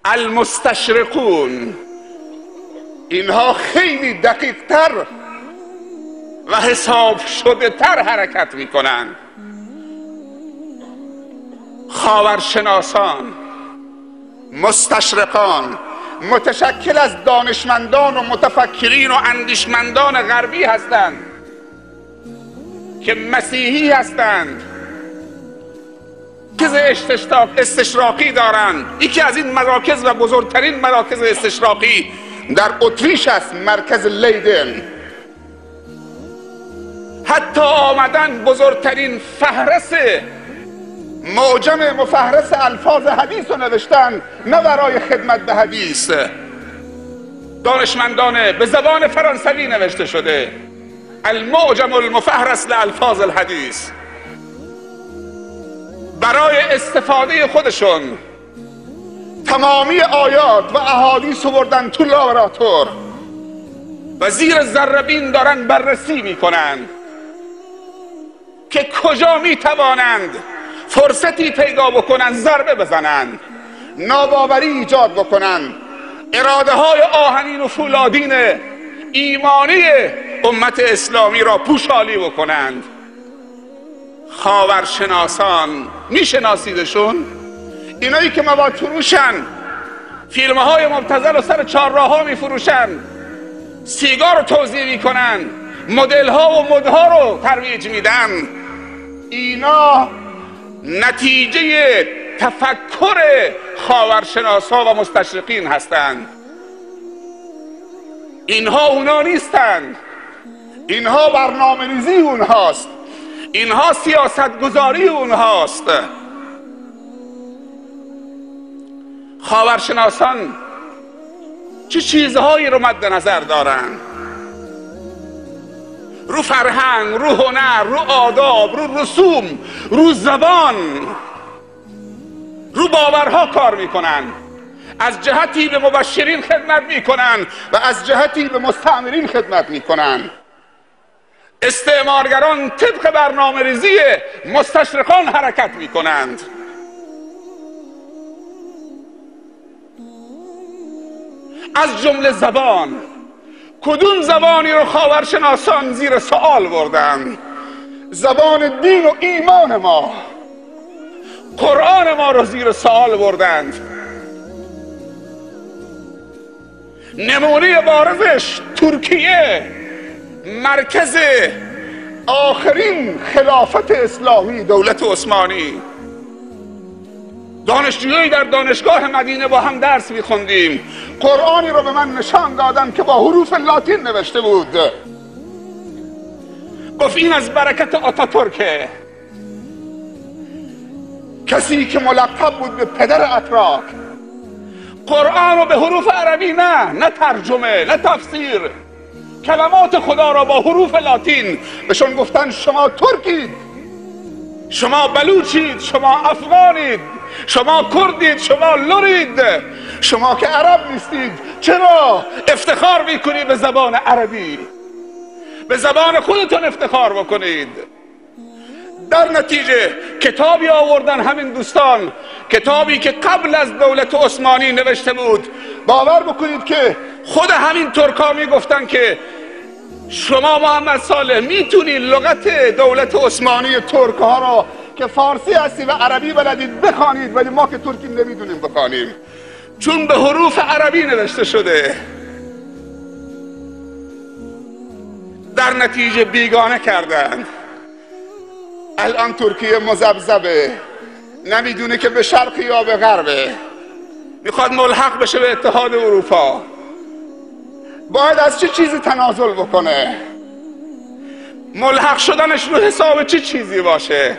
المستشرقون، اینها خیلی دقیق تر و حساب شده تر حرکت میکنن. خاورشناسان، مستشرقان، متشکل از دانشمندان و متفکرین و اندیشمندان غربی هستند که مسیحی هستند، مراکز استشراقی دارند. یکی از این مراکز و بزرگترین مراکز استشراقی در اتریش است، مرکز لیدن. حتی آمدن بزرگترین فهرست معجم مفهرس الفاظ حدیث رو نوشتن، نه برای خدمت به حدیث، دانشمندانه به زبان فرانسوی نوشته شده، المعجم المفهرس لالفاظ الحدیث. برای استفاده خودشون تمامی آیات و احادیث رو بردن تو لابراتور و زیر ذره‌بین دارن بررسی میکنن که کجا میتوانند فرصتی پیدا بکنن ضربه بزنن، ناباوری ایجاد بکنن، اراده های آهنین و فولادین ایمانی امت اسلامی را پوشالی بکنند. خاورشناسان میشناسیدشون؟ اینایی که مواد فروشن، فیلم های مبتذل و سر چهارراه ها میفروشن، سیگار رو توزیع میکنن، مدل ها و مدها رو ترویج میدن، اینا نتیجه تفکر خاورشناسا و مستشرقین هستند. اینها اونا نیستند، اینها برنامه‌ریزی اونهاست، اینها سیاستگذاری اونهاست. خاورشناسان چه چیزهایی رو مد نظر دارن؟ رو فرهنگ، رو هنر، رو آداب، رو رسوم، رو زبان، رو باورها کار میکنن. از جهتی به مبشرین خدمت میکنن و از جهتی به مستعمرین خدمت میکنن. استعمارگران طبق برنامه ریزی مستشرقان حرکت میکنند. از جمله زبان، کدوم زبانی رو خاورشناسان زیر سوال بردن؟ زبان دین و ایمان ما، قرآن ما رو زیر سوال بردند. نمونه بارزش ترکیه، مرکز آخرین خلافت اسلامی، دولت عثمانی. دانشجویی در دانشگاه مدینه با هم درس میخوندیم، قرآنی رو به من نشان دادن که با حروف لاتین نوشته بود. گفت این از برکت آتاتورکه، کسی که ملقب بود به پدر اتراک. قرآن رو به حروف عربی، نه ترجمه، نه تفسیر، کلمات خدا را با حروف لاتین بهشون گفتن شما ترکید، شما بلوچید، شما افغانید، شما کردید، شما لورید، شما که عرب نیستید چرا افتخار میکنید به زبان عربی؟ به زبان خودتون افتخار بکنید. در نتیجه کتابی آوردن همین دوستان، کتابی که قبل از دولت عثمانی نوشته بود. باور بکنید که خود همین ترکا میگفتن که شما محمد صالح میتونید لغت دولت عثمانی ترک ها را که فارسی هستی و عربی بلدید بخوانید، ولی ما که ترکی نمیدونیم بخوانیم، چون به حروف عربی نوشته شده. در نتیجه بیگانه کردند. الان ترکیه مذبذبه، نمیدونه که به شرق یا به غربه، میخواد ملحق بشه به اتحاد اروپا. باید از چه چیزی تنازل بکنه؟ ملحق شدنش رو حساب چه چیزی باشه؟